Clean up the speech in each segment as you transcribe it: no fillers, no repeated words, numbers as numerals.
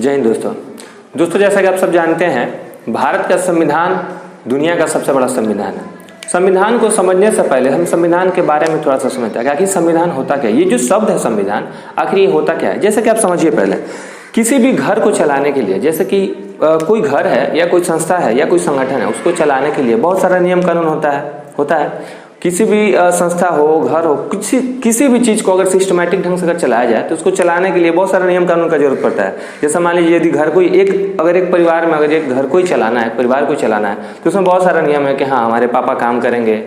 जय हिंद दोस्तों, जैसा कि आप सब जानते हैं भारत का संविधान दुनिया का सबसे बड़ा संविधान है। संविधान को समझने से पहले हम संविधान के बारे में थोड़ा सा समझते हैं कि आखिर संविधान होता क्या है। ये जो शब्द है संविधान, आखिर ये होता क्या है। जैसे कि आप समझिए, पहले किसी भी घर को चलाने के लिए, जैसे कि कोई घर है या कोई संस्था है या कोई संगठन है, उसको चलाने के लिए बहुत सारा नियम कानून होता है। किसी भी संस्था हो, घर हो, किसी भी चीज को अगर सिस्टमैटिक ढंग से अगर चलाया जाए तो उसको चलाने के लिए बहुत सारा नियम कानून का जरूरत पड़ता है। जैसे मान लीजिए यदि घर कोई एक परिवार में अगर एक घर को ही चलाना है, परिवार को चलाना है, तो उसमें बहुत सारा नियम है कि हाँ हमारे पापा काम करेंगे,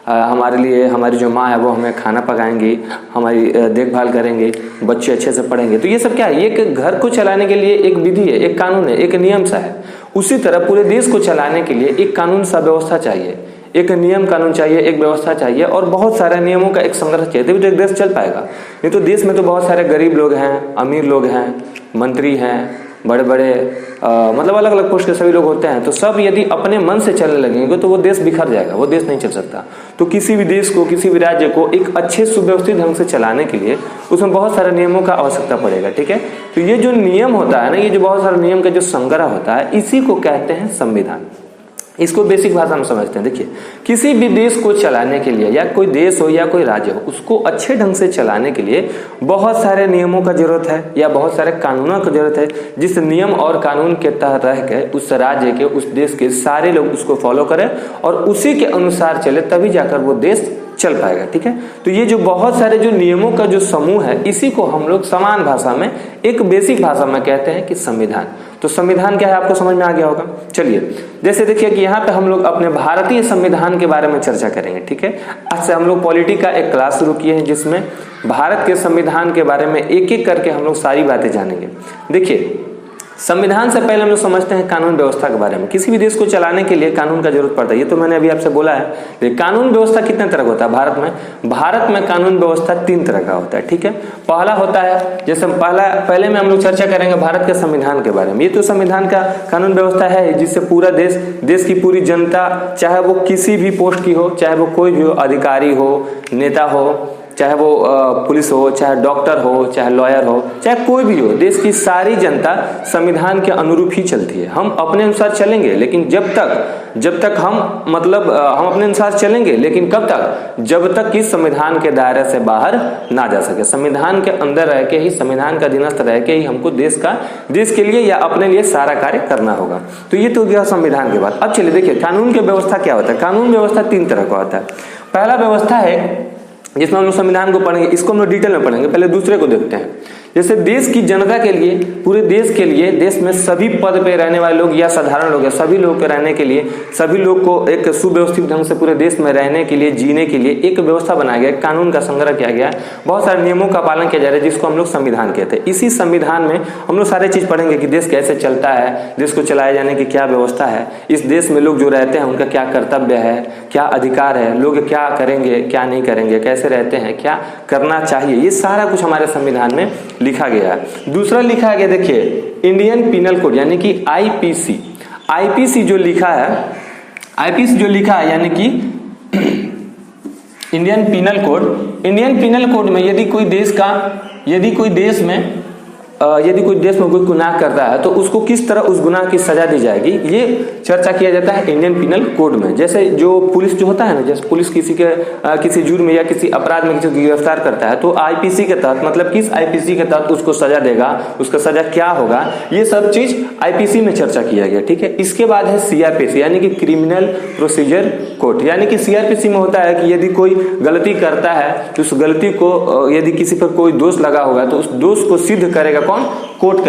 हमारे लिए हमारी जो माँ है वो हमें खाना पकाएंगी, हमारी देखभाल करेंगे, बच्चे अच्छे से पढ़ेंगे। तो ये सब क्या है, ये घर को चलाने के लिए एक विधि है, एक कानून है, एक नियम सा है। उसी तरह पूरे देश को चलाने के लिए एक कानून सा व्यवस्था चाहिए, एक नियम कानून चाहिए, एक व्यवस्था चाहिए और बहुत सारे नियमों का एक संग्रह चाहिए, तभी तो एक देश चल पाएगा। नहीं तो देश में तो बहुत सारे गरीब लोग हैं, अमीर लोग हैं, मंत्री हैं, बड़े बड़े मतलब अलग अलग पोस्ट के सभी लोग होते हैं। तो सब यदि अपने मन से चलने लगेंगे तो वो देश बिखर जाएगा, वो देश नहीं चल सकता। तो किसी भी देश को, किसी भी राज्य को एक अच्छे सुव्यवस्थित ढंग से चलाने के लिए उसमें बहुत सारे नियमों का आवश्यकता पड़ेगा। ठीक है, तो ये जो नियम होता है ना, ये जो बहुत सारे नियम का जो संग्रह होता है, इसी को कहते हैं संविधान। इसको बेसिक भाषा में समझते हैं। देखिए, किसी भी देश को चलाने के लिए, या कोई देश हो या कोई राज्य हो, उसको अच्छे ढंग से चलाने के लिए बहुत सारे नियमों का जरूरत है या बहुत सारे कानूनों की जरूरत है, जिस नियम और कानून के तहत रह के उस राज्य के, उस देश के सारे लोग उसको फॉलो करें और उसी के अनुसार चले, तभी जाकर वो देश चल पाएगा। ठीक है, तो ये जो बहुत सारे जो नियमों का जो समूह है, इसी को हम लोग समान भाषा में, एक बेसिक भाषा में कहते हैं कि संविधान। तो संविधान क्या है आपको समझ में आ गया होगा। चलिए, जैसे देखिए कि यहाँ पे हम लोग अपने भारतीय संविधान के बारे में चर्चा करेंगे। ठीक है, आज से हम लोग पॉलिटी का एक क्लास शुरू किए हैं जिसमें भारत के संविधान के बारे में एक एक करके हम लोग सारी बातें जानेंगे। देखिए, संविधान से पहले हम लोग समझते हैं कानून व्यवस्था के बारे में। किसी भी देश को चलाने के लिए कानून का जरूरत पड़ता है, ये तो मैंने अभी आपसे बोला है। कानून व्यवस्था कितने तरह का होता है भारत में कानून व्यवस्था 3 तरह का होता है। ठीक है, पहला होता है, जैसे पहले में हम लोग चर्चा करेंगे भारत के संविधान के बारे में। ये तो संविधान का कानून व्यवस्था है जिससे पूरा देश की पूरी जनता, चाहे वो किसी भी पोस्ट की हो, चाहे वो कोई भी हो, अधिकारी हो, नेता हो, चाहे वो पुलिस हो, चाहे डॉक्टर हो, चाहे लॉयर हो, चाहे कोई भी हो, देश की सारी जनता संविधान के अनुरूप ही चलती है। हम अपने अनुसार चलेंगे, लेकिन जब तक हम अपने अनुसार चलेंगे, लेकिन कब तक, जब तक कि संविधान के दायरे से बाहर ना जा सके। संविधान के अंदर रह के ही, संविधान का अधीनस्थ रह के ही हमको देश के लिए या अपने लिए सारा कार्य करना होगा। तो ये तो गया संविधान के बाद। अब चलिए देखिए कानून की व्यवस्था क्या होता है। कानून व्यवस्था 3 तरह का होता है। पहला व्यवस्था है जिसमें हम लोग संविधान को पढ़ेंगे, इसको हम लोग डिटेल में पढ़ेंगे। पहले दूसरे को देखते हैं। जैसे देश की जनता के लिए, पूरे देश के लिए, देश में सभी पद पे रहने वाले लोग या साधारण लोग, या सभी लोग के रहने के लिए, सभी लोग को एक सुव्यवस्थित ढंग से पूरे देश में रहने के लिए, जीने के लिए एक व्यवस्था बनाया गया, कानून का संग्रह किया गया, बहुत सारे नियमों का पालन किया जा रहा है, जिसको हम लोग संविधान कहते हैं। इसी संविधान में हम लोग सारे चीज पढ़ेंगे कि देश कैसे चलता है, देश को चलाए जाने की क्या व्यवस्था है, इस देश में लोग जो रहते हैं उनका क्या कर्तव्य है, क्या अधिकार है, लोग क्या करेंगे, क्या नहीं करेंगे, कैसे रहते हैं, क्या करना चाहिए, ये सारा कुछ हमारे संविधान में लिखा गया है। दूसरा लिखा गया, देखिए इंडियन पिनल कोड यानी कि आईपीसी जो लिखा है, यानी कि इंडियन पिनल कोड में यदि कोई देश में कोई गुनाह करता है तो उसको किस तरह उस गुनाह की सजा दी जाएगी, ये चर्चा किया जाता है इंडियन पिनल कोड में। जैसे जो पुलिस जो होता है ना, जैसे पुलिस किसी जुर्म या किसी अपराध में किसी को गिरफ्तार करता है तो आईपीसी के तहत, मतलब किस आईपीसी के तहत उसको सजा देगा, उसका सजा क्या होगा, ये सब चीज आईपीसी में चर्चा किया गया। ठीक है, इसके बाद है सीआरपीसी यानी कि क्रिमिनल प्रोसीजर कोड, यानी कि सीआरपीसी में होता है कि यदि कोई गलती करता है तो उस गलती को, यदि किसी पर कोई दोष लगा होगा तो उस दोष को सिद्ध करेगा कौन, कोर्ट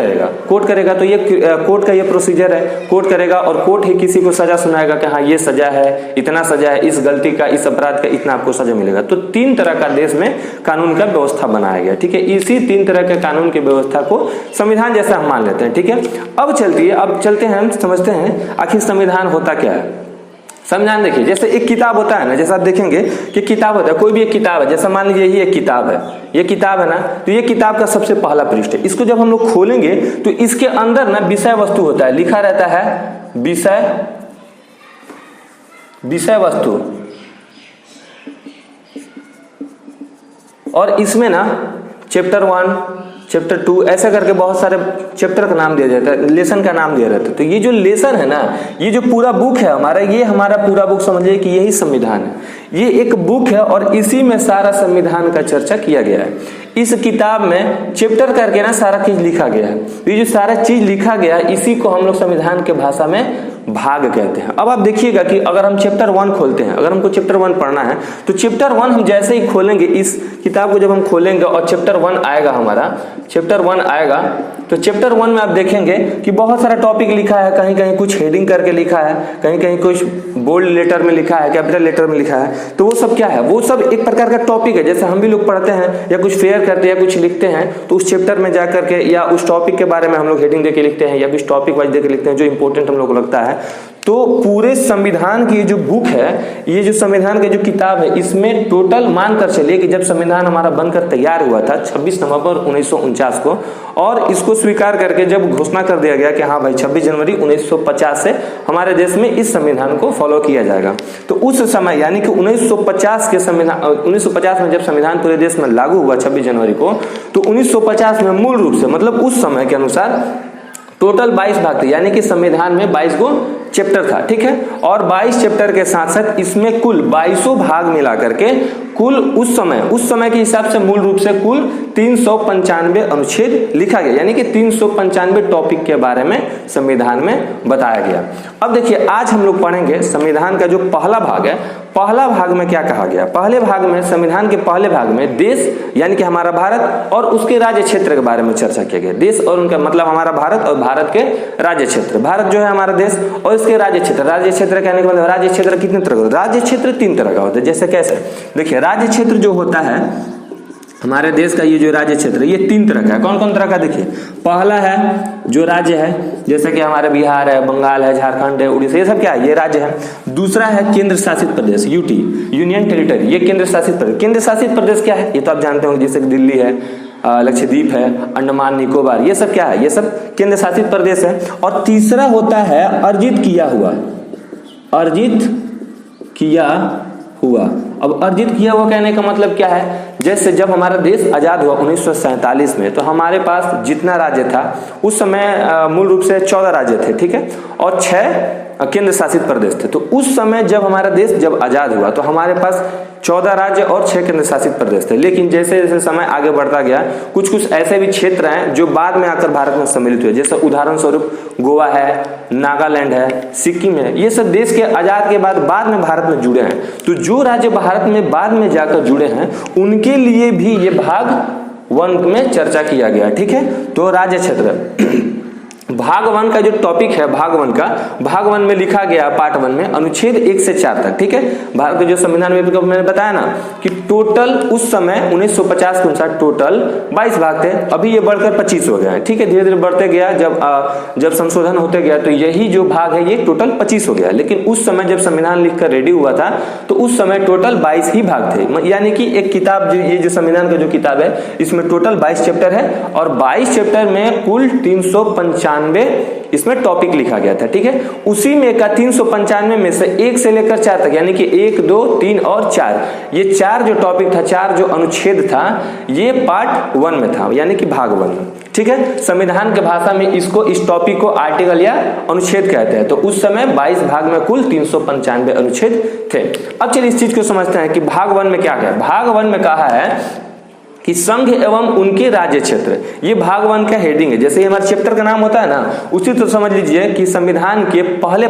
करेगा। तो ये कोर्ट का ये प्रोसीजर है, कोर्ट करेगा और कोर्ट ही किसी को सजा सुनाएगा कि हाँ ये सजा है, इतना सजा है, इस गलती का, इस अपराध का इतना आपको सजा मिलेगा। तो 3 तरह का देश में कानून का व्यवस्था बनाया गया। ठीक है, इसी 3 तरह के कानून की व्यवस्था को संविधान जैसा हम मान लेते हैं। ठीक है, अब चलते हैं, हम समझते हैं आखिर संविधान होता क्या है। संविधान देखिए, जैसे एक किताब होता है ना, जैसे आप देखेंगे कि किताब होता है, कोई भी एक किताब है, जैसा मान लीजिए ये किताब है ना, तो ये किताब का सबसे पहला पृष्ठ है। इसको जब हम लोग खोलेंगे तो इसके अंदर ना विषय वस्तु होता है, लिखा रहता है विषय वस्तु, और इसमें ना चैप्टर 1, चैप्टर 2 ऐसा करके बहुत सारे चैप्टर का नाम दिया जाता है, लेसन का नाम दिया रहता है। तो ये जो लेसन है ना, ये जो पूरा बुक है हमारा, ये हमारा पूरा बुक समझिए कि यही संविधान है। ये एक बुक है और इसी में सारा संविधान का चर्चा किया गया है। इस किताब में चैप्टर करके ना सारा चीज लिखा गया है। ये जो सारा चीज लिखा गया है इसी को हम लोग संविधान के भाषा में भाग कहते हैं। अब आप देखिएगा कि अगर हम चैप्टर 1 खोलते हैं, अगर हमको चैप्टर 1 पढ़ना है तो चैप्टर 1 हम जैसे ही खोलेंगे, इस किताब को जब हम खोलेंगे और चैप्टर 1 आएगा, हमारा चैप्टर 1 आएगा, तो चैप्टर 1 में आप देखेंगे कि बहुत सारा टॉपिक लिखा है। कहीं कहीं कुछ हेडिंग करके लिखा है, कहीं कहीं कुछ बोल्ड लेटर में लिखा है, कैपिटल लेटर में लिखा है। तो वो सब क्या है, वो सब एक प्रकार का टॉपिक है। जैसे हम भी लोग पढ़ते हैं या कुछ फेयर करते हैं या कुछ लिखते हैं, तो उस चैप्टर में जा करके या उस टॉपिक के बारे में हम लोग हेडिंग देके लिखते हैं या कुछ टॉपिक वाइज देके लिखते हैं जो इंपॉर्टेंट हम लोग को लगता है। तो पूरे संविधान की जो बुक है, ये जो संविधान की जो किताब है, इसमें टोटल मानकर चलिए कि जब संविधान हमारा बनकर तैयार हुआ था 26 नवंबर 1949 को, और इसको स्वीकार करके जब घोषणा कर दिया गया कि हाँ भाई 26 जनवरी 1950 से हमारे देश में इस संविधान को फॉलो किया जाएगा, तो उस समय यानी कि 1950 के संविधान 1950 में जब संविधान पूरे देश में लागू हुआ 26 जनवरी को, तो 1950 में मूल रूप से मतलब उस समय के अनुसार टोटल 22 भाग थे, यानी कि संविधान में 22 गो चैप्टर था, ठीक है। और 22 चैप्टर के साथ साथ इसमें कुल 22 भाग मिला करके कुल उस समय के हिसाब से मूल रूप से कुल 395 अनुच्छेद लिखा गया, यानी कि 395 टॉपिक के बारे में संविधान में बताया गया। अब देखिए आज हम लोग पढ़ेंगे संविधान का जो पहला भाग है। पहला भाग में क्या कहा गया, पहले भाग में, संविधान के पहले भाग में देश यानी कि हमारा भारत और उसके राज्य क्षेत्र के बारे में चर्चा किया गया। देश और उनका मतलब हमारा भारत और भारत के राज्य क्षेत्र। भारत जो है हमारा देश और इसके राज्य क्षेत्र। राज्य क्षेत्र कहने के मतलब राज्य क्षेत्र कितने तरह का होता है, राज्य क्षेत्र 3 तरह का होता है। जैसे कैसे, देखिए राज्य क्षेत्र जो होता है हमारे देश का, ये जो राज्य क्षेत्र ये 3 तरह का है। कौन कौन तरह का, देखिए पहला है जो राज्य है, जैसे कि हमारे बिहार है, बंगाल है, झारखंड है, उड़ीसा, ये सब क्या है, ये राज्य है। दूसरा है केंद्र शासित प्रदेश, यूटी, यूनियन टेरिटरी, ये केंद्र शासित प्रदेश। केंद्र शासित प्रदेश क्या है, ये तो आप जानते होंगे, जैसे कि दिल्ली है, लक्षद्वीप है, अंडमान निकोबार, ये सब क्या है, ये सब केंद्र शासित प्रदेश है। और तीसरा होता है अर्जित किया हुआ, अर्जित किया हुआ। अब अर्जित किया हुआ कहने का मतलब क्या है, जैसे जब हमारा देश आजाद हुआ 1947 में, तो हमारे पास जितना राज्य था उस समय मूल रूप से 14 राज्य थे, ठीक है, और 6 केंद्र शासित प्रदेश थे। तो उस समय जब हमारा देश जब आजाद हुआ तो हमारे पास 14 राज्य और 6 केंद्र शासित प्रदेश थे। लेकिन जैसे जैसे समय आगे बढ़ता गया, कुछ कुछ ऐसे भी क्षेत्र हैं जो बाद में आकर भारत में सम्मिलित हुए, जैसे उदाहरण स्वरूप गोवा है, नागालैंड है, सिक्किम है, ये सब देश के आजाद के बाद में भारत में जुड़े हैं। तो जो राज्य भारत में बाद में जाकर जुड़े हैं उनके लिए भी ये भाग 1 में चर्चा किया गया, ठीक है। तो राज्य क्षेत्र भाग 1 का जो टॉपिक है, भाग 1 में लिखा गया पार्ट 1 में अनुच्छेद 1 से 4 तक, ठीक है। भारत के जो संविधान में मैंने बताया ना कि टोटल उस समय 1950 के अनुसार टोटल 22 भाग थे, अभी ये बढ़कर 25 हो गया है, ठीक है। धीरे धीरे बढ़ते गया, जब संशोधन होते गया तो यही जो भाग है ये टोटल 25 हो गया। लेकिन उस समय जब संविधान लिखकर रेडी हुआ था तो उस समय टोटल 22 ही भाग थे, यानी कि एक किताब ये जो संविधान का जो किताब है इसमें टोटल 22 चैप्टर है और 22 चैप्टर में कुल 395 इसमें टॉपिक लिखा गया था, ठीक है। उसी में का 395 में से 1 से लेकर 4 तक, यानी कि 1, 2, 3 और 4, ये 4 जो टॉपिक था, 4 जो अनुच्छेद था, ये पार्ट 1 में था, यानी कि भाग 1 में, ठीक है। संविधान के भाषा में इसको, इस टॉपिक को आर्टिकल या अनुच्छेद कहते हैं। तो उस समय 22 भाग में कुल 395 अनुच्छेद थे। अब चलिए इस चीज को समझते हैं कि भाग 1 में क्या है। भाग 1 में कहा है कि संघ एवं उनके राज्य क्षेत्र, ये भाग 1 का हेडिंग है। जैसे हमारे चैप्टर का नाम होता है ना, उसी तो समझ लीजिए कि संविधान के पहले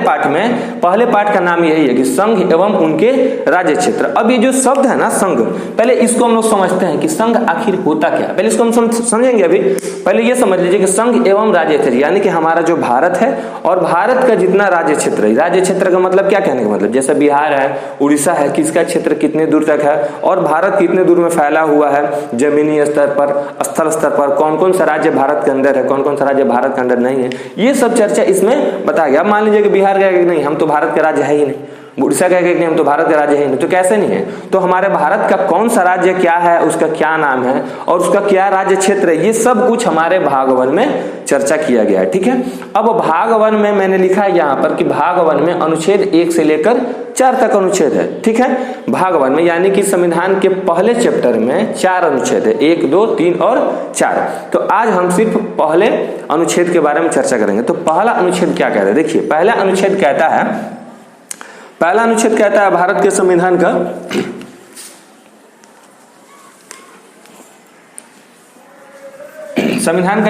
पार्ट का नाम यही है कि संघ एवं उनके राज्य क्षेत्र। अब ये जो शब्द है ना संघ, पहले इसको हम लोग समझते हैं कि संघ आखिर होता क्या, पहले इसको हम समझेंगे। अभी पहले ये समझ लीजिए कि संघ एवं राज्य क्षेत्र, यानी कि हमारा जो भारत है और भारत का जितना राज्य क्षेत्र है, राज्य क्षेत्र का मतलब क्या कहने का मतलब, जैसे बिहार है, उड़ीसा है, किसका क्षेत्र कितने दूर तक है और भारत कितने दूर में फैला हुआ है, जमीनी स्तर पर, स्थल स्तर पर, कौन कौन सा राज्य भारत के अंदर है, कौन कौन सा राज्य भारत के अंदर नहीं है, ये सब चर्चा इसमें बताया गया। मान लीजिए कि बिहार कहेगा कि नहीं हम तो भारत का राज्य है ही नहीं, उड़ीसा कहेगा कि नहीं हम तो भारत का राज्य है ही नहीं, तो कैसे नहीं है, तो हमारे भारत का कौन सा राज्य क्या है, उसका क्या नाम है और उसका क्या राज्य क्षेत्र है, ये सब कुछ हमारे भाग 1 में चर्चा किया गया है, ठीक है। अब भाग 1 में मैंने लिखा है यहाँ पर कि भाग 1 में अनुच्छेद 1 से लेकर 4 तक अनुच्छेद है, ठीक है। भाग 1 में यानी कि संविधान के पहले चैप्टर में 4 अनुच्छेद है, 1, 2, 3 और 4। तो आज हम सिर्फ पहले अनुच्छेद के बारे में चर्चा करेंगे। तो पहला अनुच्छेद क्या कहता है, देखिए पहला अनुच्छेद कहता है भारत के संविधान का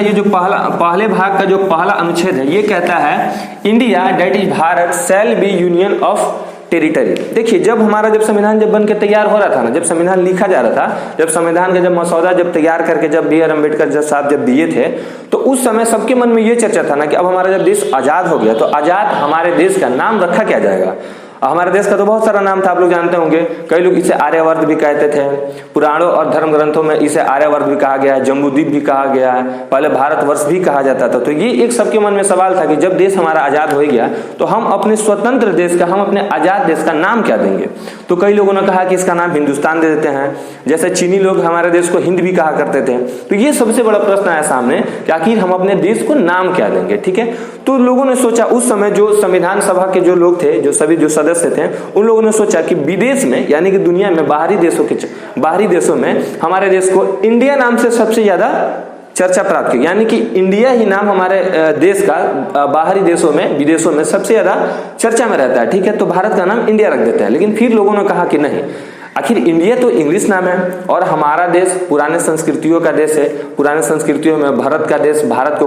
ये जो पहले भाग का जो पहला अनुच्छेद है, ये कहता है India that is Bharat shall be union of territory. देखिए जब संविधान जब बन के तैयार हो रहा था ना, जब संविधान लिखा जा रहा था, जब संविधान का जब मसौदा जब तैयार करके जब बी आर अम्बेडकर साहब जब दिए थे, तो उस समय सबके मन में ये चर्चा था ना कि अब हमारा जब देश आजाद हो गया तो आजाद हमारे देश का नाम रखा क्या जाएगा। हमारे देश का तो बहुत सारा नाम था, आप लोग जानते होंगे। कई लोग इसे आर्यवर्त भी कहते थे, पुराणों और धर्म ग्रंथों में इसे आर्यवर्त भी कहा गया है, जम्बूद्वीप भी कहा गया है, पहले भारतवर्ष भी कहा जाता था। तो ये एक सबके मन में सवाल था कि जब देश हमारा आजाद हो गया तो हम अपने स्वतंत्र देश का, हम अपने आजाद देश का नाम क्या देंगे। तो कई लोगों ने कहा कि इसका नाम हिंदुस्तान दे देते हैं, जैसे चीनी लोग हमारे देश को हिंद भी कहा करते थे। तो ये सबसे बड़ा प्रश्न आया सामने कि आखिर हम अपने देश को नाम क्या देंगे, ठीक है। तो लोगों ने सोचा, उस समय जो संविधान सभा के जो लोग थे, जो सभी जो सदस्य थे, उन लोगों ने सोचा कि विदेश में यानी कि दुनिया में बाहरी देशों में हमारे देश को इंडिया नाम से सबसे ज्यादा चर्चा प्राप्त की, यानी कि इंडिया ही नाम हमारे देश का बाहरी देशों में, विदेशों में सबसे ज्यादा चर्चा में रहता है, ठीक है। तो भारत का नाम इंडिया रख देते हैं। लेकिन फिर लोगों ने कहा कि नहीं, आखिर इंडिया तो इंग्लिश नाम है और हमारा देश पुराने संस्कृतियों का देश है। पुराने संस्कृतियों में भारत का देश, भारत को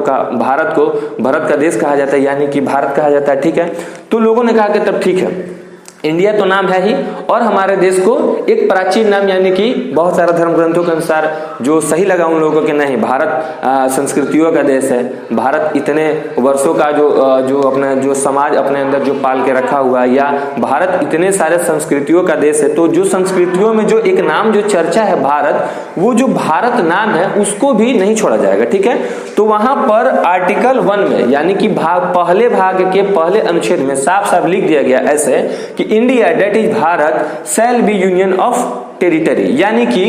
भारत का देश कहा जाता है, यानी कि भारत कहा जाता है, ठीक है। तो लोगों ने कहा कि तब ठीक है, इंडिया तो नाम है ही और हमारे देश को एक प्राचीन नाम, यानी कि बहुत सारा धर्म ग्रंथों के अनुसार जो सही लगा उन लोगों को कि नहीं, भारत संस्कृतियों का देश है, भारत इतने वर्षों का जो अपने जो समाज अपने अंदर जो पाल के रखा हुआ है, या भारत इतने सारे संस्कृतियों का देश है। तो जो संस्कृतियों में जो एक नाम जो चर्चा है भारत, वो जो भारत नाम है उसको भी नहीं छोड़ा जाएगा, ठीक है। तो वहां पर आर्टिकल 1 में यानी कि पहले भाग के पहले अनुच्छेद में साफ साफ लिख दिया गया ऐसे कि India that is Bharat shall be union of territory, यानी कि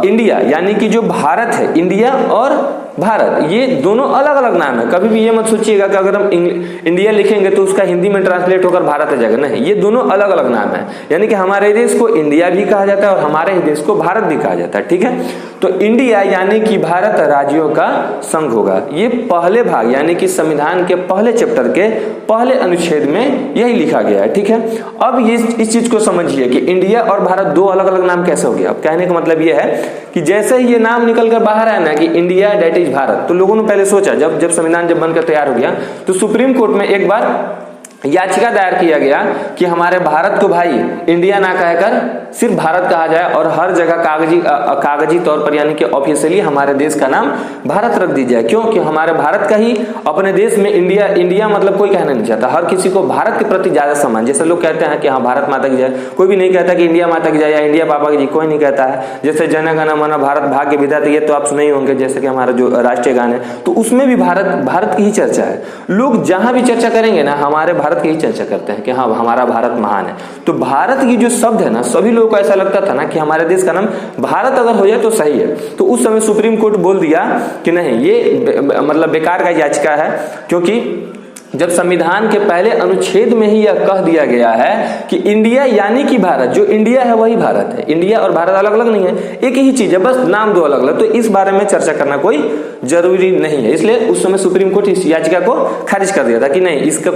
इंडिया यानी कि जो भारत है, इंडिया और भारत ये दोनों अलग अलग नाम है। कभी भी ये मत सोचिएगा कि अगर हम इंडिया लिखेंगे तो उसका हिंदी में ट्रांसलेट होकर भारत आ जाएगा, नहीं, ये दोनों अलग अलग नाम है। यानी कि हमारे देश को इंडिया भी कहा जाता है और हमारे ही देश को भारत भी कहा जाता है, ठीक है। तो इंडिया यानी कि भारत राज्यों का संघ होगा। ये पहले भाग यानी कि संविधान के पहले चैप्टर के पहले अनुच्छेद में यही लिखा गया है, ठीक है। अब ये इस चीज को समझिए कि इंडिया और भारत दो अलग अलग नाम कैसे हो गया। अब कहने का मतलब ये है कि जैसे ही ये नाम निकल कर बाहर आया ना कि इंडिया दैट इज भारत, तो लोगों ने पहले सोचा, जब संविधान जब बनकर तैयार हो गया तो सुप्रीम कोर्ट में एक बार याचिका दायर किया गया कि हमारे भारत को भाई इंडिया ना कहकर सिर्फ भारत कहा जाए और हर जगह कागजी तौर पर यानी कि ऑफिशियली हमारे देश का नाम भारत रख दी जाए। क्योंकि हमारे भारत का ही अपने देश में इंडिया मतलब कोई कहना नहीं चाहता। हर किसी को भारत के प्रति ज्यादा सम्मान, जैसे लोग कहते हैं कि हाँ भारत माता की जय, कोई भी नहीं कहता कि इंडिया माता की जय या इंडिया पापा की जय, कोई नहीं कहता है। जैसे जन गण मन भारत भाग्य विधाता, ये तो आप सुने ही होंगे, जैसे कि हमारा जो राष्ट्रीय गान है, तो उसमें भी भारत की ही चर्चा है। लोग जहां भी चर्चा करेंगे ना हमारे भारत की ही चर्चा करते हैं कि हाँ हमारा भारत महान है। तो भारत की जो शब्द है ना, सभी लोगों को ऐसा लगता था ना कि हमारे देश का नाम भारत अगर हो जाए तो सही है। तो उस समय सुप्रीम कोर्ट बोल दिया कि नहीं, ये मतलब बेकार का याचिका है, क्योंकि जब संविधान के पहले अनुच्छेद में ही यह कह दिया गया है कि इंडिया यानी कि भारत, जो इंडिया है वही भारत है, इंडिया और भारत अलग अलग नहीं है, एक ही चीज है, बस नाम दो अलग अलग। तो इस बारे में चर्चा करना कोई जरूरी नहीं है। इसलिए उस समय सुप्रीम कोर्ट इस याचिका को खारिज कर दिया था कि नहीं, इसका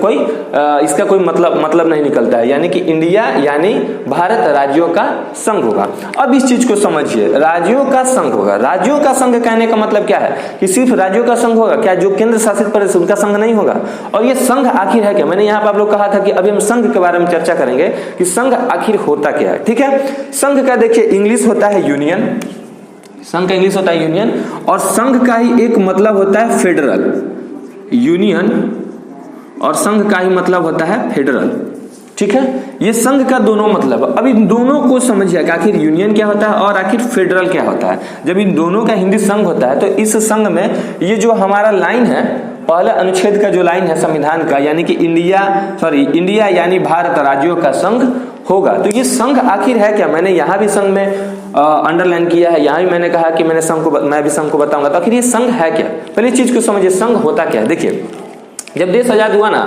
कोई मतलब नहीं निकलता है, यानी कि इंडिया यानी भारत राज्यों का संघ होगा। अब इस चीज को समझिए, राज्यों का संघ होगा। राज्यों का संघ कहने का मतलब क्या है कि सिर्फ राज्यों का संघ होगा क्या? जो केंद्र शासित प्रदेश उनका संघ नहीं होगा। और ये संघ आखिर है क्या? मैंने यहाँ पे आप लोग कहा था कि अभी हम संघ के बारे में चर्चा करेंगे कि संघ आखिर होता क्या है, ठीक है। संघ का देखिए इंग्लिश होता है यूनियन, संघ का इंग्लिश होता है यूनियन, और संघ का ही एक मतलब होता है फेडरल। यूनियन और संघ का ही मतलब होता है फेडरल, ठीक है। ये संघ का दोनों मतलब, अब इन दोनों को समझिए कि आखिर यूनियन क्या होता है और आखिर फेडरल क्या होता है। जब इन दोनों का हिंदी संघ होता है तो इस संघ में ये जो हमारा लाइन है, पहला अनुच्छेद का जो लाइन है संविधान का, यानी कि इंडिया यानी भारत राज्यों का संघ होगा। तो ये संघ आखिर है क्या? मैंने यहाँ भी संघ में अंडरलाइन किया है, यहाँ भी मैंने कहा कि मैं भी संघ को बताऊंगा। तो आखिर ये संघ है क्या? पहले चीज को समझिए, संघ होता क्या है। देखिए जब देश आजाद हुआ ना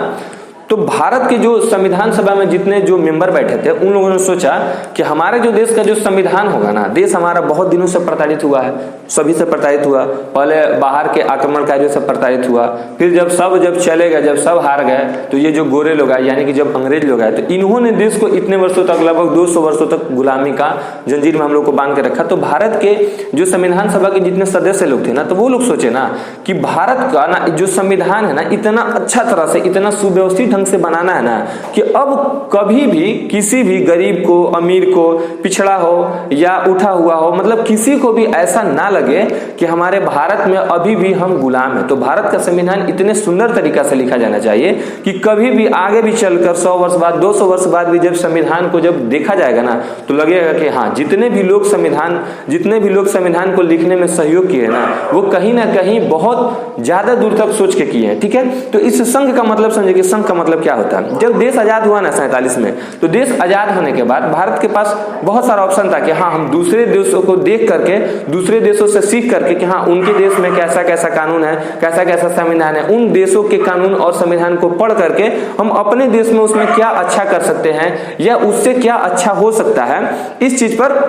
तो भारत के जो संविधान सभा में जितने जो मेंबर बैठे थे उन लोगों ने सोचा कि हमारे जो देश का जो संविधान होगा ना, देश हमारा बहुत दिनों से प्रताड़ित हुआ है, सभी से प्रताड़ित हुआ, पहले बाहर के आक्रमणकारियों से प्रताड़ित हुआ, फिर जब चले गए, जब सब हार गए, तो ये जो गोरे लोग आए यानी कि जब अंग्रेज लोग आए, तो इन्होंने देश को इतने वर्षों तक, लगभग 200 वर्षों तक गुलामी का जंजीर में हम लोग को बांध के रखा। तो भारत के जो संविधान सभा के जितने सदस्य लोग थे ना, तो वो लोग सोचे ना कि भारत का ना जो संविधान है ना, इतना अच्छा तरह से, इतना सुव्यवस्थित ढंग से बनाना है ना कि अब कभी भी किसी भी गरीब को, अमीर को, पिछड़ा हो या उठा हुआ हो, मतलब किसी को भी ऐसा ना लगे कि हमारे भारत में अभी भी हम गुलाम हैं। तो भारत का संविधान इतने सुंदर तरीका से लिखा जाना चाहिए कि कभी भी आगे भी चलकर 100 वर्ष बाद, 200 वर्ष बाद भी जब संविधान को जब देखा जाएगा ना, तो लगेगा कि हाँ, जितने भी लोग संविधान को लिखने में सहयोग किए ना, वो कहीं ना कहीं बहुत ज्यादा दूर तक सोच के किए हैं। ठीक है, तो इस संघ का मतलब समझे कि संघ का मतलब क्या होता है। जब देश आजाद हुआ ना 47 में, तो देश आजाद होने के बाद भारत के पास बहुत सारा ऑप्शन था कि हाँ, हम दूसरे देशों को देख करके, दूसरे देशों से सीख करके कि हाँ, उनके देश में कैसा कैसा कानून है, कैसा कैसा संविधान है, उन देशों के कानून और संविधान को पढ़ करके हम अपने देश में उसमें क्या अच्छा कर सकते हैं या उससे क्या अच्छा हो सकता है, इस चीज पर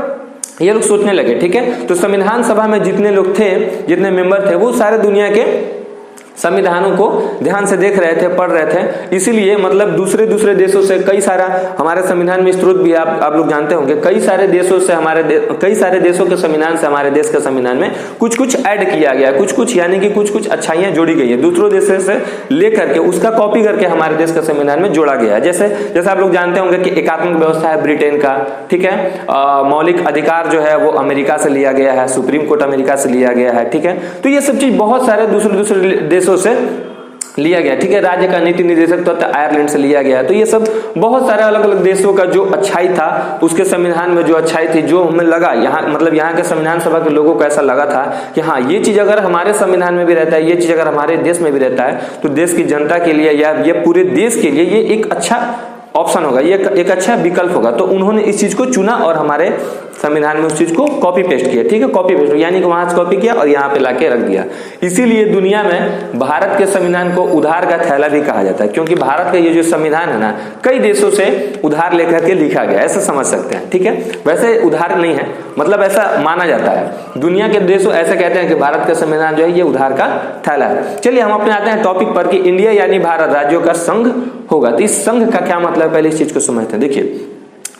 ये लोग सोचने लगे। ठीक है, तो संविधान सभा में जितने लोग थे, जितने मेंबर थे, वो सारे दुनिया के संविधानों को ध्यान से देख रहे थे, पढ़ रहे थे। इसीलिए मतलब दूसरे देशों से कई सारा, हमारे संविधान में स्रोत भी आप लोग जानते होंगे, कई सारे देशों के संविधान से हमारे देश के संविधान में कुछ ऐड किया गया, कुछ यानी कि कुछ अच्छाइयां जोड़ी गई है, दूसरों देशों से लेकर के उसका कॉपी करके हमारे देश के संविधान में जोड़ा गया है। जैसे आप लोग जानते होंगे कि एकात्मक व्यवस्था है ब्रिटेन का। ठीक है, मौलिक अधिकार जो है वो अमेरिका से लिया गया है, सुप्रीम कोर्ट अमेरिका से लिया गया है। ठीक है, तो ये सब चीज बहुत सारे दूसरे देशों से लिया गया। ठीक है, राज्य का नीति निर्देशक तो आयरलैंड से लिया गया। तो ये सब बहुत सारे अलग अलग देशों का जो अच्छाई था, उसके संविधान में जो अच्छाई थी, जो हमें लगा यहाँ, मतलब यहाँ के संविधान सभा के लोगों को ऐसा लगा था कि हाँ, ये चीज अगर हमारे संविधान में भी रहता है, ये चीज अगर हमारे देश में भी रहता है, तो देश की जनता के लिए या ये पूरे देश के लिए ये एक अच्छा ऑप्शन होगा, ये एक अच्छा विकल्प होगा। तो उन्होंने इस चीज को चुना और हमारे संविधान में उस चीज को कॉपी पेस्ट किया। ठीक है, कॉपी पेस्ट यानी कि वहां से कॉपी किया और यहाँ पे लाके रख दिया। इसीलिए दुनिया में भारत के संविधान को उधार का थैला भी कहा जाता है, क्योंकि भारत का ये जो संविधान है ना, कई देशों से उधार लेकर के लिखा गया, ऐसा समझ सकते हैं। ठीक है, वैसे उधार नहीं है, मतलब ऐसा माना जाता है। दुनिया के देशों ऐसे कहते हैं कि भारत का संविधान जो है ये उधार का थैला है। चलिए हम अपने आते हैं टॉपिक पर कि इंडिया यानी भारत राज्यों का संघ होगा। तो इस संघ का क्या मतलब है, पहले इस चीज को समझते हैं। देखिए,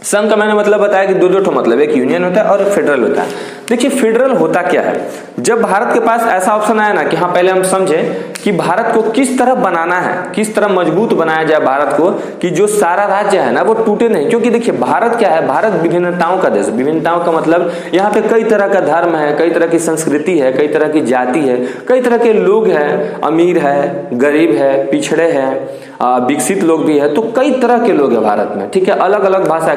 संघ का मैंने मतलब बताया कि दो मतलब, एक यूनियन होता है और एक फेडरल होता है। देखिए, फेडरल होता क्या है। जब भारत के पास ऐसा ऑप्शन आया ना कि हाँ, पहले हम समझे कि भारत को किस तरह बनाना है, किस तरह मजबूत बनाया जाए भारत को, कि जो सारा राज्य है ना वो टूटे नहीं। क्योंकि देखिए, भारत क्या है, भारत विभिन्नताओं का देश। विभिन्नताओं का मतलब यहाँ पे कई तरह का धर्म है, कई तरह की संस्कृति है, कई तरह की जाति है, कई तरह के लोग हैं, अमीर है, गरीब है, पिछड़े हैं, विकसित लोग भी है। तो कई तरह के लोग हैं भारत में। ठीक है, अलग अलग भाषा,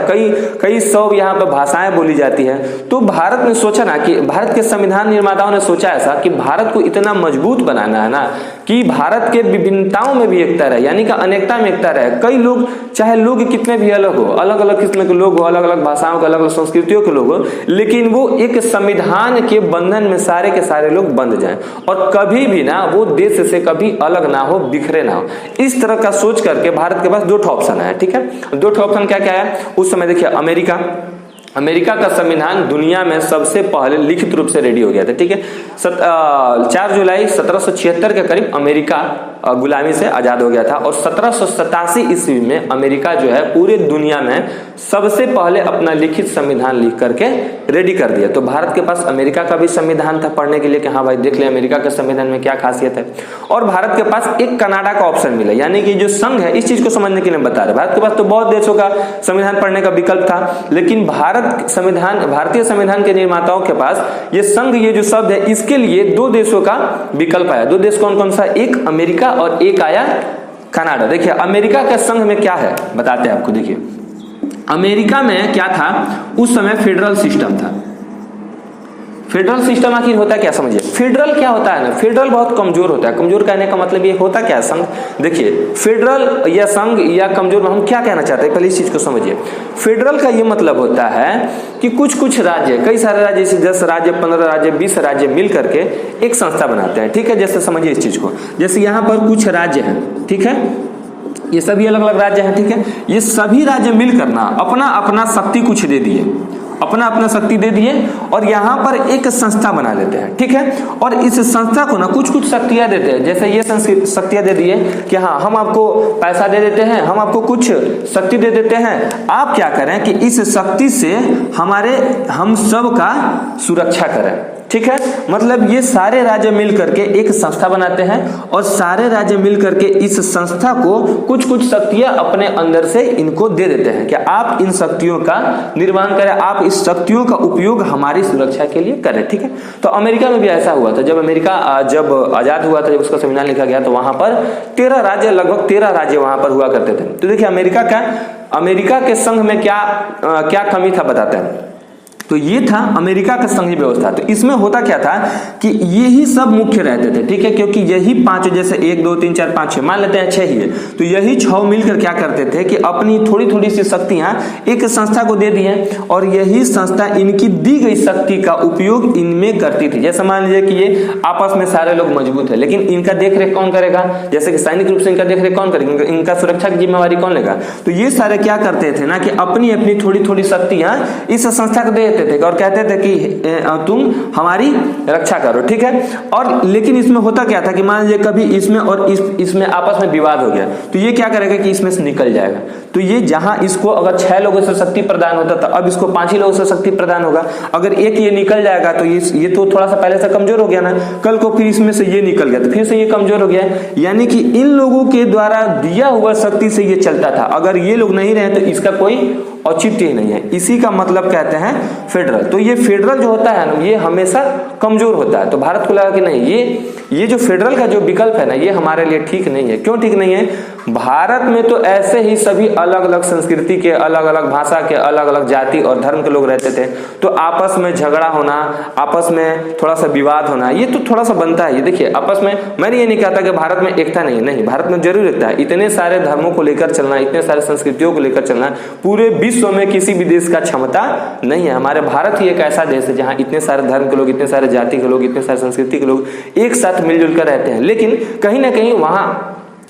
कई सौ यहाँ पे भाषाएं बोली जाती है। तो भारत ने सोचा ना कि भारत के संविधान निर्माताओं ने सोचा ऐसा कि भारत को इतना मजबूत बनाना है ना कि भारत के विभिन्नताओं में भी एकता रहे, यानी कि अनेकता में एकता रहे। कई लोग, चाहे लोग कितने भी अलग हो, अलग अलग किस्म के लोग हो, अलग अलग भाषाओं के, अलग अलग संस्कृतियों के लोग हो, लेकिन वो एक संविधान के बंधन में सारे के सारे लोग बंध जाएं और कभी भी ना वो देश से कभी अलग ना हो, बिखरे ना हो। इस तरह का सोच करके भारत के पास दो ऑप्शन है। ठीक है, दो ऑप्शन क्या क्या है उस समय। देखिए, अमेरिका का संविधान दुनिया में सबसे पहले लिखित रूप से रेडी हो गया था। ठीक है, 4 जुलाई 1776 के करीब अमेरिका गुलामी से आजाद हो गया था और 1787 ईस्वी में अमेरिका जो है पूरे दुनिया में सबसे पहले अपना लिखित संविधान लिख करके रेडी कर दिया। तो भारत के पास अमेरिका का भी संविधान था पढ़ने के लिए कि हाँ भाई देख ले अमेरिका के संविधान में क्या खासियत है। और भारत के पास एक कनाडा का ऑप्शन मिला, यानी कि जो संघ है, इस चीज को समझने के लिए बता रहे। भारत के पास तो बहुत देशों का संविधान पढ़ने का विकल्प था, लेकिन भारतीय संविधान के निर्माताओं के पास ये संघ, ये जो शब्द है, इसके लिए 2 देशों का विकल्प आया। 2 देश कौन कौन सा, एक अमेरिका और एक आया कनाडा। देखिए, अमेरिका के संघ में क्या है बताते हैं आपको। देखिए, अमेरिका में क्या था उस समय, फेडरल सिस्टम था। फेडरल सिस्टम आखिर होता क्या समझिए। फेडरल क्या होता है ना, फेडरल बहुत कमजोर होता है। कमजोर कहने का मतलब ये होता क्या है, संघ। देखिए, फेडरल या संघ या कमजोर, हम क्या कहना चाहते हैं पहले इस चीज को समझिए। फेडरल का ये मतलब होता है कि कुछ राज्य, कई सारे राज्य, जैसे 10 राज्य, 15 राज्य, 20 राज्य मिल करके एक संस्था बनाते हैं। ठीक है, जैसे समझिए इस चीज को। जैसे यहाँ पर कुछ राज्य हैं, ठीक है, ये सभी अलग अलग राज्य हैं, ठीक है। ये सभी राज्य मिलकर ना अपना अपना शक्ति कुछ दे दिए, अपना अपना शक्ति दे दिए और यहाँ पर एक संस्था बना लेते हैं, ठीक है। और इस संस्था को ना कुछ कुछ शक्तियां देते हैं, जैसे ये शक्तियां दे दिए कि हाँ हम आपको पैसा दे देते हैं, हम आपको कुछ शक्ति दे देते हैं, आप क्या करें कि इस शक्ति से हम सब का सुरक्षा करें, ठीक है। मतलब ये सारे राज्य मिल करके एक संस्था बनाते हैं और सारे राज्य मिल करके इस संस्था को कुछ कुछ शक्तियां अपने अंदर से इनको दे देते हैं कि आप इन शक्तियों का निर्माण करें, आप इस शक्तियों का उपयोग हमारी सुरक्षा के लिए करें, ठीक है। तो अमेरिका में भी ऐसा हुआ था, जब अमेरिका जब आजाद हुआ था, जब उसका संविधान लिखा गया तो वहां पर 13 राज्य, लगभग 13 राज्य वहां पर हुआ करते थे। तो देखिए अमेरिका के संघ में क्या कमी था बताते हैं। तो ये था अमेरिका का संघीय व्यवस्था। तो इसमें होता क्या था कि यही सब मुख्य रहते थे, ठीक है, क्योंकि यही 5 जैसे 1 2 3 4 5 6 मान लेते हैं 6 ही है, तो यही 6 मिलकर क्या करते थे कि अपनी थोड़ी थोड़ी सी शक्तियां एक संस्था को दे दी हैं और यही संस्था इनकी दी गई शक्ति का उपयोग इनमें करती थी। जैसे मान लीजिए कि ये आपस में सारे लोग मजबूत है, लेकिन इनका देखरेख कौन करेगा, जैसे कि सैनिक रूप से इनका देखरेख कौन करेगा, इनका सुरक्षा की जिम्मेवारी कौन लेगा। तो ये सारे क्या करते थे ना कि अपनी अपनी थोड़ी थोड़ी शक्तियां इस संस्था को दे थे और कहते थे कि तुम हमारी रक्षा करो, ठीक है। और लेकिन इसमें होता क्या था कि मान लीजिए कभी इसमें और इसमें आपस में विवाद हो गया, तो ये क्या करेगा कि इसमें से निकल जाएगा। तो ये जहां इसको अगर 6 लोगों से शक्ति प्रदान होता था, अब इसको 5 ही लोगों से शक्ति प्रदान होगा। अगर एक ये निकल जाएगा तो ये तो थोड़ा सा पहले से कमजोर हो गया ना, कल को फिर इसमें से ये निकल गया तो फिर से ये कमजोर हो गया। यानी कि इन लोगों के द्वारा दिया हुआ शक्ति से ये चलता था, अगर ये लोग नहीं रहे तो इसका कोई औचित्य ही नहीं है। इसी का मतलब कहते हैं फेडरल। तो ये फेडरल जो होता है ना, ये हमेशा कमजोर होता है। तो भारत को लगा कि नहीं, ये जो फेडरल का जो विकल्प है ना, ये हमारे लिए ठीक नहीं है। क्यों ठीक नहीं है? भारत में तो ऐसे ही सभी अलग अलग संस्कृति के, अलग अलग भाषा के, अलग अलग जाति और धर्म के लोग रहते थे, तो आपस में झगड़ा होना, आपस में थोड़ा सा विवाद होना, ये तो थोड़ा सा बनता है। ये देखिए आपस में, मैंने ये नहीं कहता कि भारत में एकता नहीं, भारत में जरूर एकता है। इतने सारे धर्मों को लेकर चलना, इतने सारे संस्कृतियों को लेकर चलना पूरे विश्व में किसी भी देश का क्षमता नहीं है। हमारे भारत ही एक ऐसा देश है जहां इतने सारे धर्म के लोग, इतने सारे जाति के लोग, इतने सारे संस्कृति के लोग एक साथ मिलजुल कर रहते हैं। लेकिन कहीं ना कहीं वहां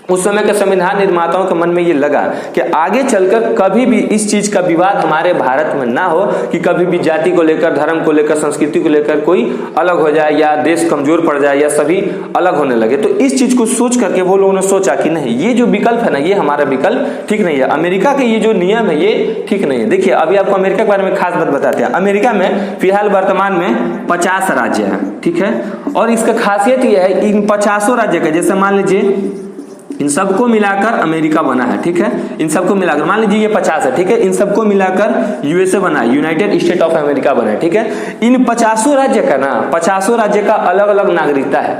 उस समय के संविधान निर्माताओं के मन में ये लगा कि आगे चलकर कभी भी इस चीज का विवाद हमारे भारत में ना हो कि कभी भी जाति को लेकर, धर्म को लेकर, संस्कृति को लेकर कोई अलग हो जाए या देश कमजोर पड़ जाए या सभी अलग होने लगे। तो इस चीज को सोच करके वो लोगों ने सोचा कि नहीं, ये जो विकल्प है ना, ये हमारा विकल्प ठीक नहीं है। अमेरिका के ये जो नियम है ये ठीक नहीं है। देखिए अभी आपको अमेरिका के बारे में खास बात बताते हैं। अमेरिका में फिलहाल वर्तमान में 50 राज्य है, ठीक है। और इसका खासियत यह है, इन 50 राज्य का, जैसे मान लीजिए इन सबको मिलाकर अमेरिका बना है, ठीक है। इन सबको मिलाकर मान लीजिए ये 50 है, ठीक है। इन सबको मिलाकर यूएसए बना है, यूनाइटेड स्टेट ऑफ अमेरिका बना है, ठीक है। इन 50 राज्य का ना, 50 राज्य का अलग अलग नागरिकता है।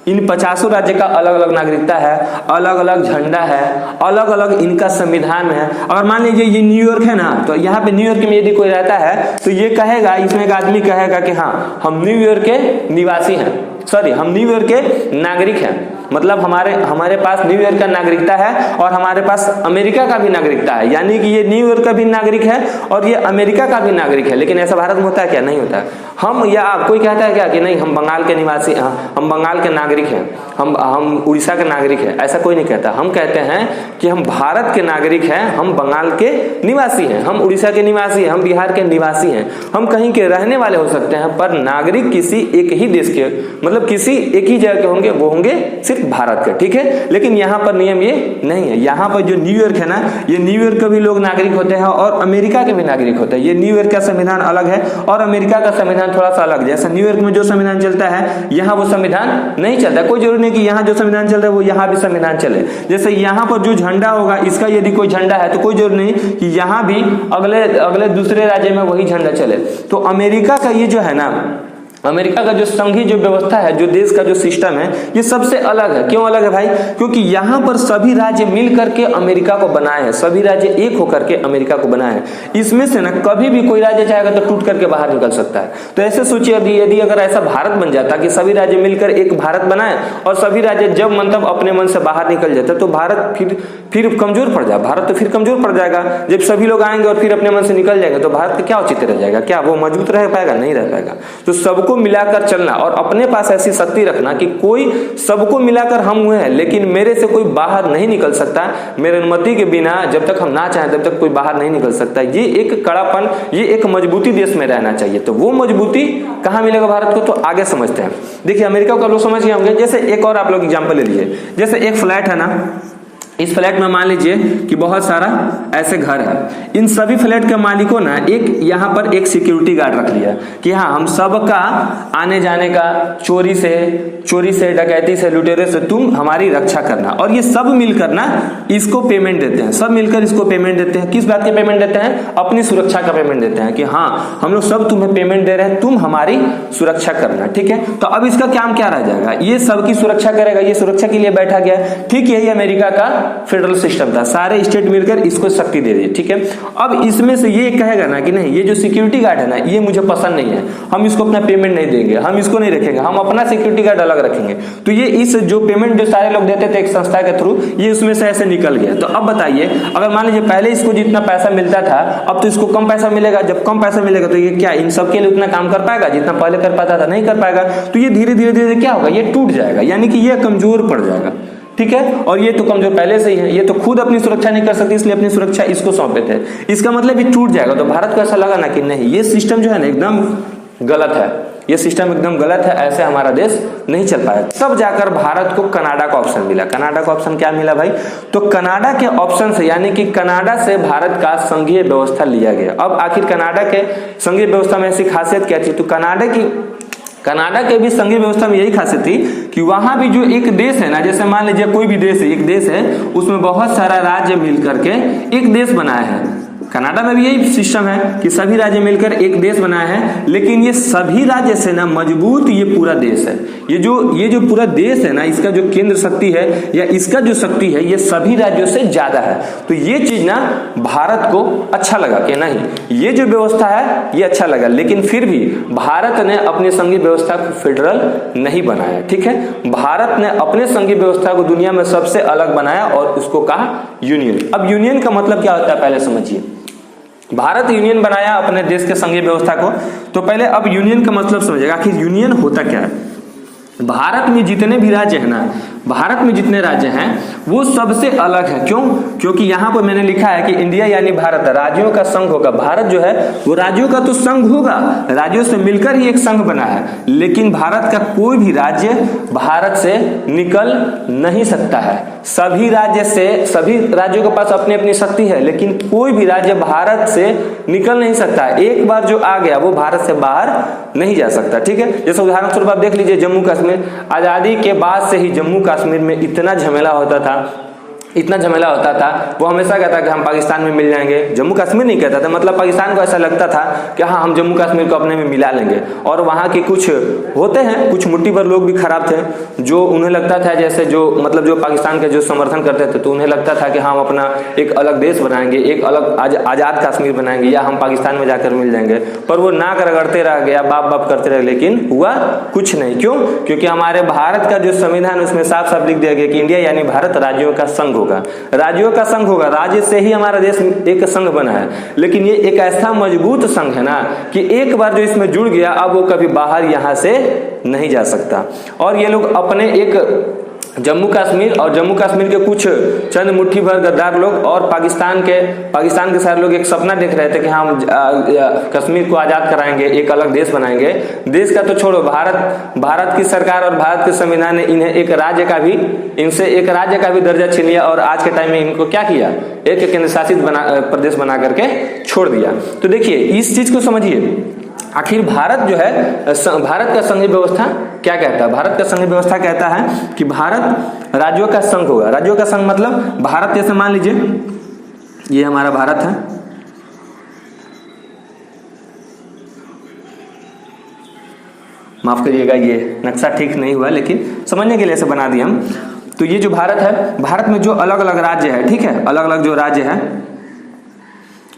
इन 50 राज्य का अलग अलग नागरिकता है, अलग अलग झंडा है, अलग अलग इनका संविधान है। अगर मान लीजिए ये न्यूयॉर्क है ना, तो यहाँ पे न्यूयॉर्क में यदि कोई रहता है तो ये कहेगा, इसमें एक आदमी कहेगा कि हाँ हम न्यूयॉर्क के निवासी हैं, सॉरी हम न्यूयॉर्क के नागरिक हैं। मतलब हमारे पास न्यूयॉर्क का नागरिकता है और हमारे पास अमेरिका का भी नागरिकता है। यानी कि ये न्यूयॉर्क का भी नागरिक है और ये अमेरिका का भी नागरिक है। लेकिन ऐसा भारत में होता है क्या? नहीं होता है। हम या कोई कहता है क्या कि नहीं हम बंगाल के निवासी, हम बंगाल के नागरिक हैं, हम उड़ीसा के नागरिक हैं, ऐसा कोई नहीं कहता। हम कहते हैं कि हम भारत के नागरिक हैं, हम बंगाल के निवासी हैं, हम उड़ीसा के निवासी हैं, हम बिहार के निवासी हैं, हम कहीं के रहने वाले हो सकते हैं, पर नागरिक किसी एक ही देश के, मतलब किसी एक ही जगह के होंगे, वो होंगे सिर्फ भारत के, ठीक है। लेकिन यहाँ पर नियम ये नहीं है। यहाँ पर जो न्यूयॉर्क है ना, ये न्यूयॉर्क के भी लोग नागरिक होते हैं और अमेरिका के भी नागरिक होते हैं। ये न्यूयॉर्क का संविधान अलग है और अमेरिका का संविधान थोड़ा सा अलग। जैसे न्यूयॉर्क में जो संविधान चलता है यहाँ वो संविधान नहीं चलता। कोई जरूरी नहीं कि यहाँ जो संविधान चल रहा है वो यहाँ भी संविधान चले। जैसे यहाँ पर जो झंडा होगा, इसका यदि कोई झंडा है तो कोई जरूरी नहीं कि यहाँ भी अगले दूसरे राज्य में वही झंडा चले। तो अमेरिका का ये जो है ना, अमेरिका का जो संघीय जो व्यवस्था है, जो देश का जो सिस्टम है, ये सबसे अलग है। क्यों अलग है भाई? क्योंकि यहाँ पर सभी राज्य मिल करके अमेरिका को बनाए हैं, सभी राज्य एक होकर के अमेरिका को बनाए हैं। इसमें से ना कभी भी कोई राज्य चाहेगा तो टूट करके बाहर निकल सकता है। तो ऐसे सोचिए यदि अगर ऐसा भारत बन जाता कि सभी राज्य मिलकर एक भारत बनाए और सभी राज्य जब मतलब अपने मन से बाहर निकल जाता तो भारत फिर कमजोर पड़ जाए। भारत तो फिर कमजोर पड़ जाएगा। जब सभी लोग आएंगे और फिर अपने मन से निकल जाएंगे तो भारत का क्या औचित्य रह जाएगा? क्या वो मजबूत रह पाएगा? नहीं रह पाएगा। तो सबको सबको मिलाकर चलना और अपने पास ऐसी शक्ति रखना कि कोई सबको मिलाकर हम हुए हैं, लेकिन मेरे से कोई बाहर नहीं निकल सकता, मेरे अनुमति के बिना जब तक हम ना चाहें तब तक कोई बाहर नहीं निकल सकता। ये एक कड़ापन, ये एक मजबूती देश में रहना चाहिए। तो वो मजबूती कहाँ मिलेगा भारत को, तो आगे समझते हैं। देखिए अमेरिका को आप लोग समझ गए होंगे। जैसे एक और आप लोग एग्जाम्पल ले लीजिए, जैसे एक फ्लैट है ना, इस फ्लैट में मान लीजिए कि बहुत सारा ऐसे घर है। इन सभी फ्लैट के मालिकों ने एक यहाँ पर एक सिक्योरिटी गार्ड रख लिया कि हाँ हम सबका आने जाने का, चोरी से, डकैती से, लुटेरे से तुम हमारी रक्षा करना। और ये सब मिलकर ना इसको पेमेंट देते हैं, सब मिलकर इसको पेमेंट देते हैं। किस बात के पेमेंट देते हैं? अपनी सुरक्षा का पेमेंट देते हैं कि हाँ हम लोग सब तुम्हें पेमेंट दे रहे हैं, तुम हमारी सुरक्षा करना, ठीक है। तो अब इसका काम क्या रह जाएगा? ये सबकी सुरक्षा करेगा, ये सुरक्षा के लिए बैठा गया। ठीक यही अमेरिका का फेडरल सिस्टम था, सारे स्टेट मिलकर इसको शक्ति दे दी, ठीक है। अब इसमें से ये कहेगा ना कि नहीं ये जो सिक्योरिटी गार्ड है ना ये मुझे पसंद नहीं है, हम इसको अपना पेमेंट नहीं देंगे, हम इसको नहीं रखेंगे, हम अपना सिक्योरिटी गार्ड अलग रखेंगे। तो ये इस जो पेमेंट जो सारे लोग देते थे एक संस्था के थ्रू, ये उसमें से ऐसे निकल गया। तो अब बताइए अगर मान लीजिए पहले इसको जितना पैसा मिलता था अब तो इसको कम पैसा मिलेगा। जब कम पैसा मिलेगा तो ये क्या इन सबके लिए उतना काम कर पाएगा जितना पहले कर पाता था? नहीं कर पाएगा। तो ये धीरे धीरे क्या होगा? ये टूट जाएगा, यानी कि ये कमजोर पड़ जाएगा, ठीक है। और ये तो कमजोर पहले से ही है, ये तो खुद अपनी सुरक्षा नहीं कर सकती, इसलिए अपनी सुरक्षा इसको सौंपे थे। इसका मतलब ये टूट जाएगा। तो भारत को ऐसा लगा ना कि नहीं ये सिस्टम जो है ना एकदम गलत है, ये सिस्टम एकदम गलत है, ऐसे हमारा देश नहीं चल पाएगा। तब जाकर भारत को कनाडा का ऑप्शन मिला। कनाडा का ऑप्शन क्या मिला भाई? तो कनाडा के ऑप्शन से, यानी कि कनाडा से भारत का संघीय व्यवस्था लिया गया। अब आखिर कनाडा के संघीय व्यवस्था में ऐसी खासियत क्या थी? तो कनाडा के भी संघीय व्यवस्था में यही खासियत थी कि वहां भी जो एक देश है ना, जैसे मान लीजिए कोई भी देश है, एक देश है उसमें बहुत सारा राज्य मिल करके एक देश बनाया है। कनाडा में भी यही सिस्टम है कि सभी राज्य मिलकर एक देश बनाया है, लेकिन ये सभी राज्य से ना मजबूत ये पूरा देश है। ये जो पूरा देश है ना, इसका जो केंद्र शक्ति है या इसका जो शक्ति है ये सभी राज्यों से ज्यादा है। तो ये चीज ना भारत को अच्छा लगा कि नहीं ये जो व्यवस्था है ये अच्छा लगा, लेकिन फिर भी भारत ने अपनी संघीय व्यवस्था को फेडरल नहीं बनाया, ठीक है। भारत ने अपने संघीय व्यवस्था को दुनिया में सबसे अलग बनाया और उसको कहा यूनियन। अब यूनियन का मतलब क्या होता है पहले समझिए। भारत यूनियन बनाया अपने देश के संघीय व्यवस्था को, तो पहले अब यूनियन का मतलब समझिएगा। आखिर यूनियन होता क्या है? भारत में जितने भी राज्य हैं ना, भारत में जितने राज्य हैं वो सबसे अलग है। क्यों? क्योंकि यहाँ पर मैंने लिखा है कि इंडिया यानी भारत राज्यों का संघ होगा। भारत जो है वो राज्यों का तो संघ होगा, राज्यों से मिलकर ही एक संघ बना है, लेकिन भारत का कोई भी राज्य भारत से निकल नहीं सकता है। सभी राज्यों के पास अपनी अपनी शक्ति है, लेकिन कोई भी राज्य भारत से निकल नहीं सकता है। एक बार जो आ गया वो भारत से बाहर नहीं जा सकता, ठीक है। जैसे उदाहरण स्वरूप आप देख लीजिए जम्मू कश्मीर, आजादी के बाद से ही जम्मू कश्मीर में इतना झमेला होता था, वो हमेशा कहता कि हम पाकिस्तान में मिल जाएंगे। जम्मू कश्मीर नहीं कहता था, मतलब पाकिस्तान को ऐसा लगता था कि हाँ हम जम्मू कश्मीर को अपने में मिला लेंगे। और वहाँ के कुछ होते हैं, कुछ मुट्ठी भर लोग भी खराब थे, जो उन्हें लगता था जैसे जो पाकिस्तान के जो समर्थन करते थे, तो उन्हें लगता था कि हम अपना एक अलग देश बनाएंगे, एक अलग आज़ाद कश्मीर बनाएंगे, या हम पाकिस्तान में जाकर मिल जाएंगे। पर वो नाक रगड़ते रह गया, बाप करते रहे, लेकिन हुआ कुछ नहीं। क्यों? क्योंकि हमारे भारत का जो संविधान उसमें साफ साफ लिख दिया गया कि इंडिया यानी भारत राज्यों का संघ होगा, राज्यों का संघ होगा। राज्य से ही हमारा देश एक संघ बना है, लेकिन ये एक ऐसा मजबूत संघ है ना कि एक बार जो इसमें जुड़ गया अब वो कभी बाहर यहां से नहीं जा सकता। और ये लोग अपने एक जम्मू कश्मीर के कुछ चंद मुट्ठी भर गद्दार लोग और पाकिस्तान के सारे लोग एक सपना देख रहे थे कि हम कश्मीर को आजाद कराएंगे, एक अलग देश बनाएंगे। देश का तो छोड़ो, भारत की सरकार और भारत के संविधान ने इन्हें इनसे एक राज्य का भी दर्जा छीन लिया और आज के टाइम में इनको क्या किया? एक केंद्र शासित प्रदेश बना करके छोड़ दिया। तो देखिए इस चीज को समझिए। आखिर भारत जो है, भारत का संघीय व्यवस्था क्या कहता है? भारत का संघीय व्यवस्था कहता है कि भारत राज्यों का संघ होगा। राज्यों का संघ मतलब भारत, जैसे मान लीजिए ये हमारा भारत है, माफ करिएगा ये नक्शा ठीक नहीं हुआ, लेकिन समझने के लिए ऐसे बना दिया हम। तो ये जो भारत है, भारत में जो अलग अलग राज्य है, ठीक है, अलग अलग जो राज्य है,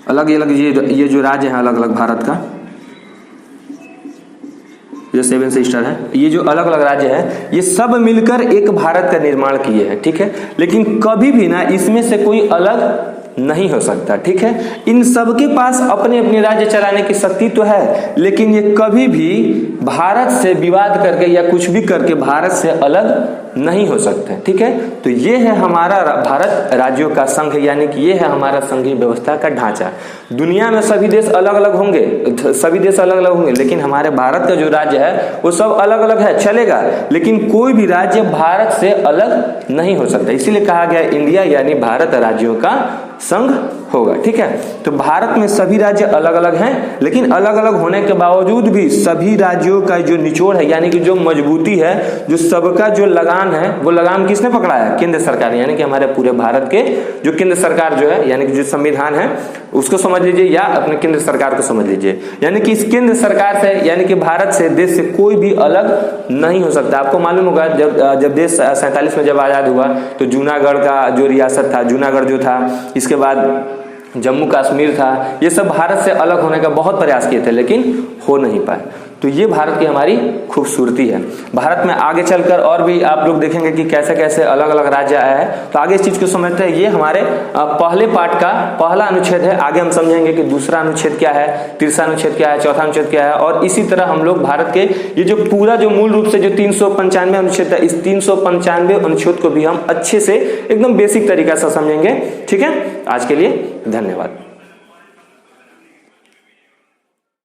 अलग अलग ये जो राज्य है अलग अलग भारत का, जो 7 सिस्टर है, ये जो अलग अलग राज्य है ये सब मिलकर एक भारत का निर्माण किए हैं, ठीक है। लेकिन कभी भी ना इसमें से कोई अलग नहीं हो सकता। ठीक है, इन सबके पास अपने अपने राज्य चलाने की शक्ति तो है, लेकिन ये कभी भी भारत से विवाद करके या कुछ भी करके भारत से अलग नहीं हो सकते। ठीक है, तो ये है हमारा भारत राज्यों का संघ, यानी कि ये है हमारा संघीय व्यवस्था का ढांचा। दुनिया में सभी देश अलग अलग होंगे, लेकिन हमारे भारत का जो राज्य है वो सब अलग अलग है, चलेगा, लेकिन कोई भी राज्य भारत से अलग नहीं हो सकता। इसीलिए कहा गया इंडिया यानी भारत राज्यों का संघ होगा। ठीक है, तो भारत में सभी राज्य अलग अलग हैं, लेकिन अलग अलग होने के बावजूद भी सभी राज्यों का जो निचोड़ है, यानी कि जो मजबूती है, जो सबका जो लगाम है, वो लगाम किसने पकड़ा है? केंद्र सरकार, यानी कि हमारे पूरे भारत के जो केंद्र सरकार जो है, यानी कि जो संविधान है उसको समझ लीजिए या अपने केंद्र सरकार को समझ लीजिए, यानी कि इस केंद्र सरकार से, यानी कि भारत से, देश से कोई भी अलग नहीं हो सकता। आपको मालूम होगा जब देश 47 में जब आजाद हुआ तो जूनागढ़ का जो रियासत था, जूनागढ़ जो था, इसके बाद जम्मू कश्मीर था, ये सब भारत से अलग होने का बहुत प्रयास किए थे, लेकिन हो नहीं पाए। तो ये भारत की हमारी खूबसूरती है। भारत में आगे चलकर और भी आप लोग देखेंगे कि कैसे कैसे अलग अलग राज्य आया है, तो आगे इस चीज को समझते हैं। ये हमारे पहले पार्ट का पहला अनुच्छेद है। आगे हम समझेंगे कि दूसरा अनुच्छेद क्या है, तीसरा अनुच्छेद क्या है, चौथा अनुच्छेद क्या है, और इसी तरह हम लोग भारत के ये जो पूरा जो मूल रूप से जो 395 अनुच्छेद है, इस 395 अनुच्छेद को भी हम अच्छे से एकदम बेसिक तरीका से समझेंगे। ठीक है, आज के लिए धन्यवाद।